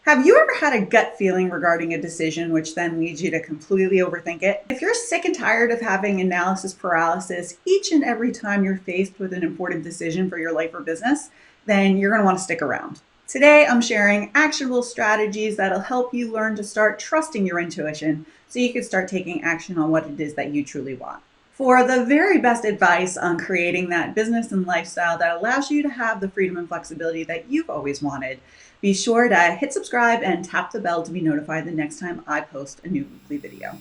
Have you ever had a gut feeling regarding a decision which then leads you to completely overthink it? If you're sick and tired of having analysis paralysis each and every time you're faced with an important decision for your life or business, then you're going to want to stick around. Today, I'm sharing actionable strategies that'll help you learn to start trusting your intuition so you can start taking action on what it is that you truly want. For the very best advice on creating that business and lifestyle that allows you to have the freedom and flexibility that you've always wanted, be sure to hit subscribe and tap the bell to be notified the next time I post a new weekly video.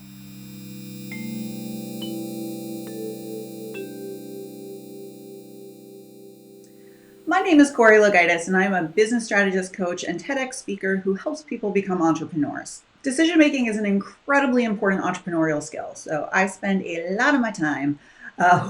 My name is Corrie and I'm a business strategist, coach, and TEDx speaker who helps people become entrepreneurs. Decision making is an incredibly important entrepreneurial skill, so I spend a lot of my time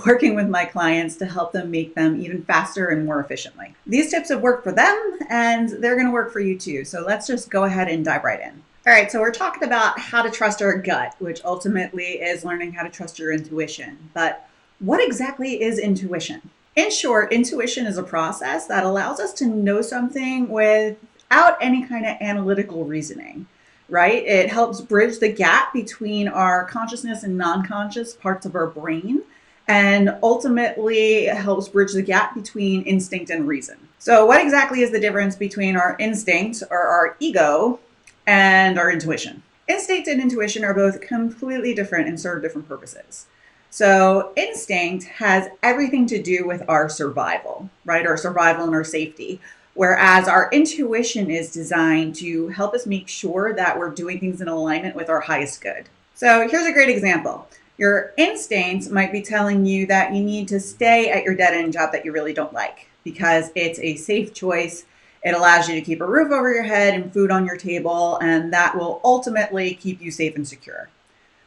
working with my clients to help them make them even faster and more efficiently. These tips have worked for them and they're going to work for you too. So let's just go ahead and dive right in. All right, so we're talking about how to trust our gut, which ultimately is learning how to trust your intuition. But what exactly is intuition? In short, intuition is a process that allows us to know something without any kind of analytical reasoning, right? It helps bridge the gap between our consciousness and non-conscious parts of our brain, and ultimately helps bridge the gap between instinct and reason. So what exactly is the difference between our instinct or our ego and our intuition? Instinct and intuition are both completely different and serve different purposes. So instinct has everything to do with our survival, right? Our survival and our safety. Whereas our intuition is designed to help us make sure that we're doing things in alignment with our highest good. So here's a great example. Your instincts might be telling you that you need to stay at your dead-end job that you really don't like because it's a safe choice. It allows you to keep a roof over your head and food on your table, and that will ultimately keep you safe and secure.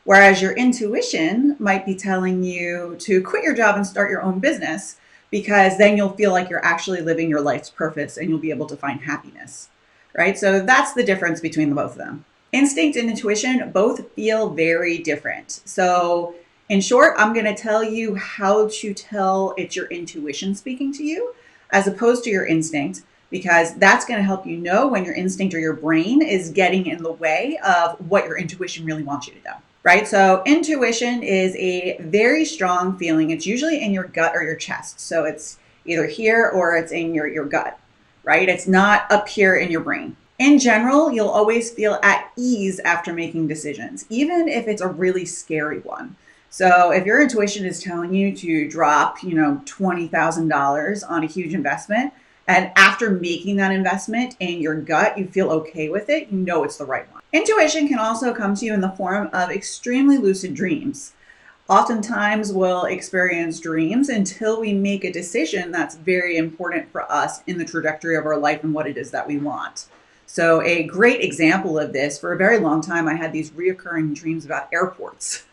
Whereas your intuition might be telling you to quit your job and start your own business because then you'll feel like you're actually living your life's purpose and you'll be able to find happiness, right? So that's the difference between the both of them. Instinct and intuition both feel very different. So in short, I'm going to tell you how to tell it's your intuition speaking to you as opposed to your instinct, because that's going to help you know when your instinct or your brain is getting in the way of what your intuition really wants you to do. Right? So intuition is a very strong feeling. It's usually in your gut or your chest. So it's either here or it's in your gut, right? It's not up here in your brain. In general, you'll always feel at ease after making decisions, even if it's a really scary one. So if your intuition is telling you to drop, $20,000 on a huge investment, and after making that investment in your gut, you feel okay with it, you know it's the right one. Intuition can also come to you in the form of extremely lucid dreams. Oftentimes we'll experience dreams until we make a decision that's very important for us in the trajectory of our life and what it is that we want. So a great example of this, for a very long time, I had these reoccurring dreams about airports.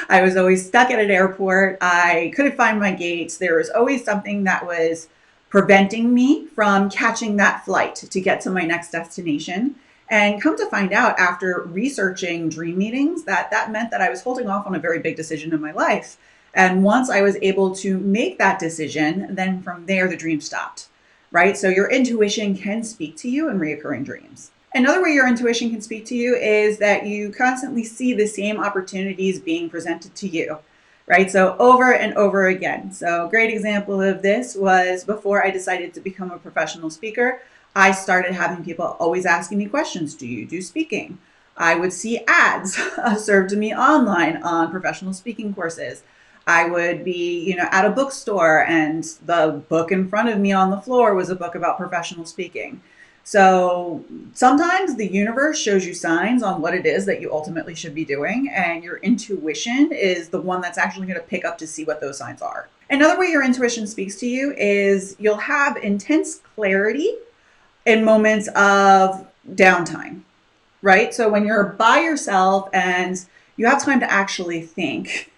I was always stuck at an airport. I couldn't find my gates. There was always something that was preventing me from catching that flight to get to my next destination. And come to find out after researching dream meetings that meant that I was holding off on a very big decision in my life. And once I was able to make that decision, then from there, the dream stopped, right? So your intuition can speak to you in reoccurring dreams. Another way your intuition can speak to you is that you constantly see the same opportunities being presented to you, right? So over and over again. So a great example of this was before I decided to become a professional speaker, I started having people always asking me questions. Do you do speaking? I would see ads served to me online on professional speaking courses. I would be, at a bookstore and the book in front of me on the floor was a book about professional speaking. So sometimes the universe shows you signs on what it is that you ultimately should be doing, and your intuition is the one that's actually going to pick up to see what those signs are. Another way your intuition speaks to you is you'll have intense clarity in moments of downtime, right? So when you're by yourself and you have time to actually think,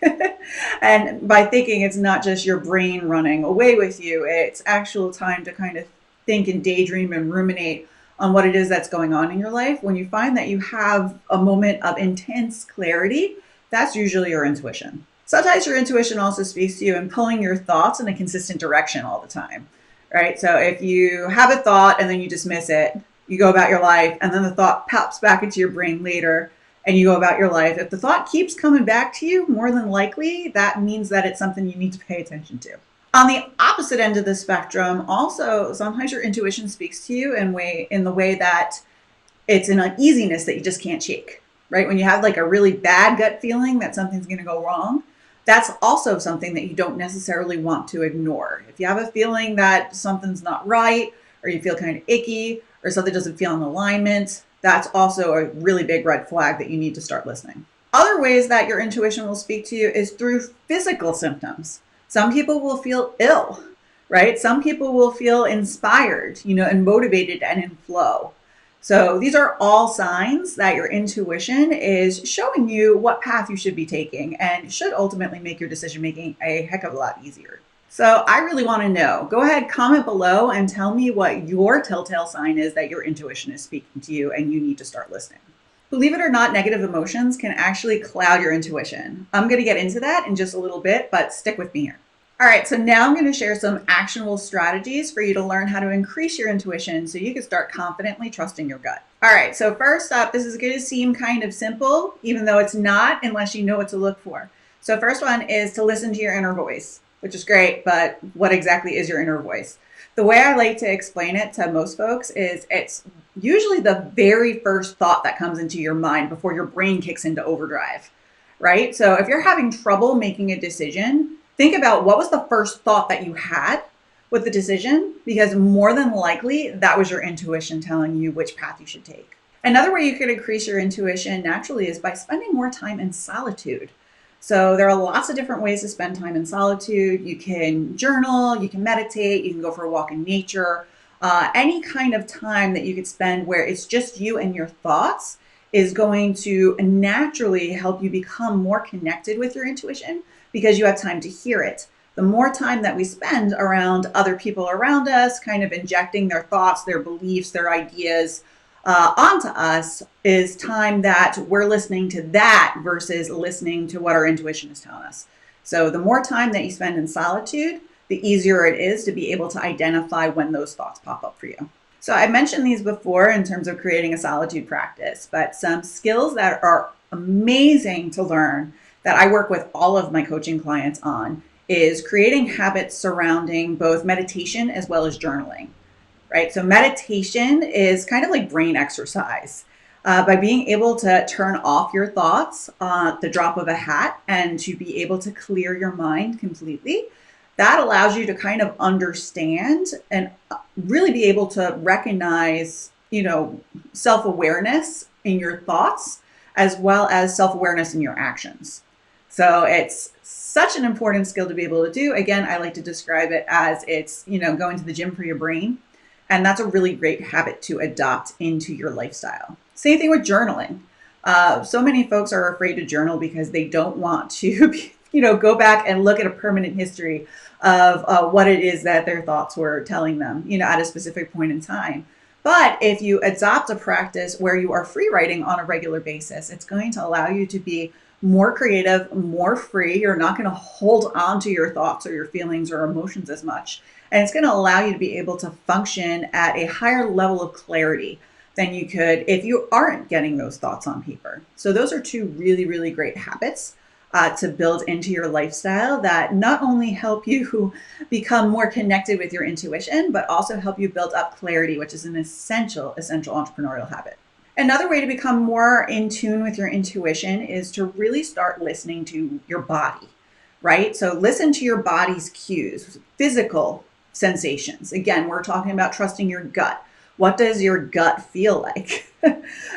and by thinking, it's not just your brain running away with you, it's actual time to kind of think and daydream and ruminate on what it is that's going on in your life. When you find that you have a moment of intense clarity, that's usually your intuition. Sometimes your intuition also speaks to you in pulling your thoughts in a consistent direction all the time, right? So if you have a thought and then you dismiss it, you go about your life, and then the thought pops back into your brain later, and you go about your life. If the thought keeps coming back to you, more than likely, that means that it's something you need to pay attention to. On the opposite end of the spectrum, also, sometimes your intuition speaks to you in the way that it's an uneasiness that you just can't shake, right? When you have like a really bad gut feeling that something's going to go wrong, that's also something that you don't necessarily want to ignore. If you have a feeling that something's not right, or you feel kind of icky, or something doesn't feel in alignment, that's also a really big red flag that you need to start listening. Other ways that your intuition will speak to you is through physical symptoms. Some people will feel ill, right? Some people will feel inspired, and motivated and in flow. So these are all signs that your intuition is showing you what path you should be taking, and should ultimately make your decision making a heck of a lot easier. So I really want to know. Go ahead, comment below and tell me what your telltale sign is that your intuition is speaking to you and you need to start listening. Believe it or not, negative emotions can actually cloud your intuition. I'm going to get into that in just a little bit, but stick with me here. All right, so now I'm going to share some actionable strategies for you to learn how to increase your intuition so you can start confidently trusting your gut. All right, so first up, this is going to seem kind of simple, even though it's not, unless you know what to look for. So first one is to listen to your inner voice, which is great, but what exactly is your inner voice? The way I like to explain it to most folks is it's usually the very first thought that comes into your mind before your brain kicks into overdrive, right? So if you're having trouble making a decision, think about what was the first thought that you had with the decision, because more than likely that was your intuition telling you which path you should take. Another way you could increase your intuition naturally is by spending more time in solitude. So there are lots of different ways to spend time in solitude. You can journal, you can meditate, you can go for a walk in nature. Any kind of time that you could spend where it's just you and your thoughts is going to naturally help you become more connected with your intuition, because you have time to hear it. The more time that we spend around other people around us, kind of injecting their thoughts, their beliefs, their ideas onto us, is time that we're listening to that versus listening to what our intuition is telling us. So the more time that you spend in solitude, the easier it is to be able to identify when those thoughts pop up for you. So I mentioned these before in terms of creating a solitude practice, but some skills that are amazing to learn that I work with all of my coaching clients on is creating habits surrounding both meditation as well as journaling, right? So meditation is kind of like brain exercise. By being able to turn off your thoughts at the drop of a hat and to be able to clear your mind completely, that allows you to kind of understand and really be able to recognize, self-awareness in your thoughts as well as self-awareness in your actions. So it's such an important skill to be able to do. Again, I like to describe it as it's, going to the gym for your brain. And that's a really great habit to adopt into your lifestyle. Same thing with journaling. So many folks are afraid to journal because they don't want to, go back and look at a permanent history of what it is that their thoughts were telling them, at a specific point in time. But if you adopt a practice where you are free writing on a regular basis, it's going to allow you to be more creative, more free. You're not going to hold on to your thoughts or your feelings or emotions as much. And it's going to allow you to be able to function at a higher level of clarity than you could if you aren't getting those thoughts on paper. So those are two really, really great habits to build into your lifestyle that not only help you become more connected with your intuition, but also help you build up clarity, which is an essential entrepreneurial habit. Another way to become more in tune with your intuition is to really start listening to your body, right? So listen to your body's cues, physical sensations. Again, we're talking about trusting your gut. What does your gut feel like,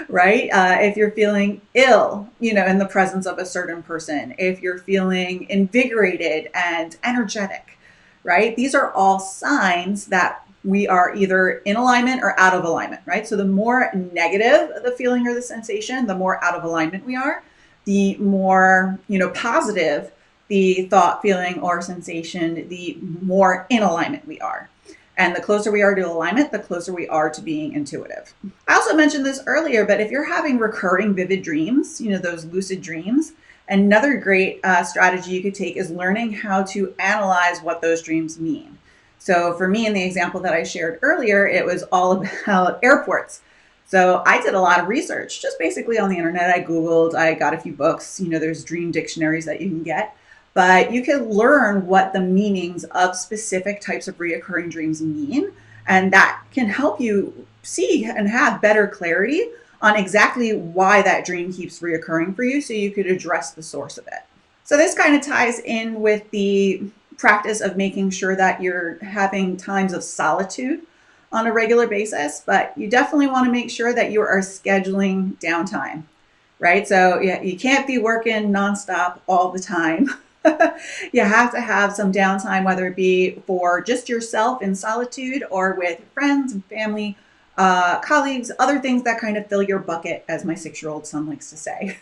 right? If you're feeling ill, in the presence of a certain person, if you're feeling invigorated and energetic, right? These are all signs that we are either in alignment or out of alignment, right? So the more negative the feeling or the sensation, the more out of alignment we are, the more, positive the thought, feeling, or sensation, the more in alignment we are. And the closer we are to alignment, the closer we are to being intuitive. I also mentioned this earlier, but if you're having recurring vivid dreams, those lucid dreams, another great strategy you could take is learning how to analyze what those dreams mean. So for me, in the example that I shared earlier, it was all about airports. So I did a lot of research, just basically on the internet. I Googled, I got a few books. There's dream dictionaries that you can get, but you can learn what the meanings of specific types of reoccurring dreams mean. And that can help you see and have better clarity on exactly why that dream keeps reoccurring for you so you could address the source of it. So this kind of ties in with the practice of making sure that you're having times of solitude on a regular basis, but you definitely want to make sure that you are scheduling downtime, right? So yeah, you can't be working nonstop all the time. You have to have some downtime, whether it be for just yourself in solitude or with friends and family, colleagues, other things that kind of fill your bucket, as my 6-year-old son likes to say.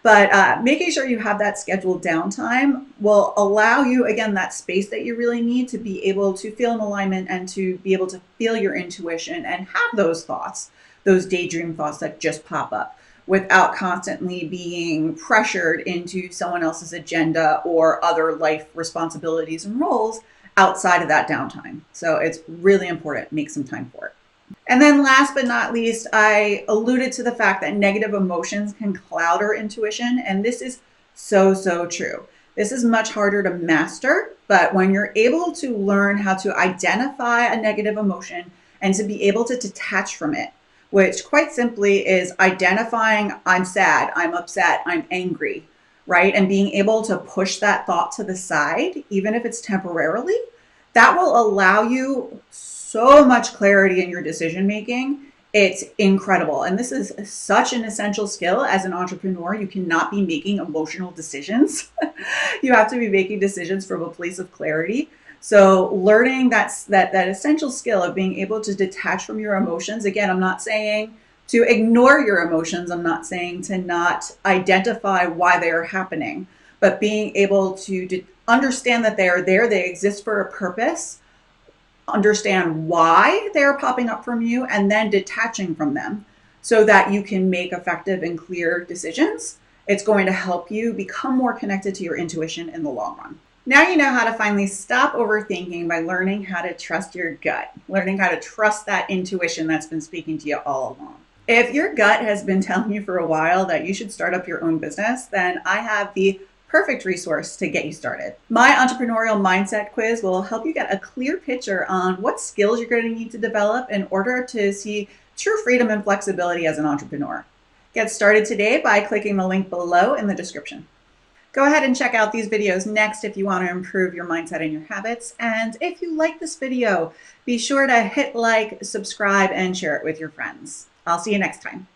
But making sure you have that scheduled downtime will allow you, again, that space that you really need to be able to feel in alignment and to be able to feel your intuition and have those thoughts, those daydream thoughts that just pop up without constantly being pressured into someone else's agenda or other life responsibilities and roles outside of that downtime. So it's really important. Make some time for it. And then last but not least, I alluded to the fact that negative emotions can cloud our intuition. And this is so, so true. This is much harder to master, but when you're able to learn how to identify a negative emotion and to be able to detach from it, which quite simply is identifying I'm sad, I'm upset, I'm angry, right? And being able to push that thought to the side, even if it's temporarily, that will allow you so much clarity in your decision making. It's incredible. And this is such an essential skill as an entrepreneur. You cannot be making emotional decisions. You have to be making decisions from a place of clarity. So learning that essential skill of being able to detach from your emotions. Again, I'm not saying to ignore your emotions. I'm not saying to not identify why they are happening, but being able to understand that they are there, they exist for a purpose, understand why they're popping up from you, and then detaching from them so that you can make effective and clear decisions. It's going to help you become more connected to your intuition in the long run. Now you know how to finally stop overthinking by learning how to trust your gut, learning how to trust that intuition that's been speaking to you all along. If your gut has been telling you for a while that you should start up your own business, then I have the perfect resource to get you started. My entrepreneurial mindset quiz will help you get a clear picture on what skills you're going to need to develop in order to see true freedom and flexibility as an entrepreneur. Get started today by clicking the link below in the description. Go ahead and check out these videos next if you want to improve your mindset and your habits. And if you like this video, be sure to hit like, subscribe, and share it with your friends. I'll see you next time.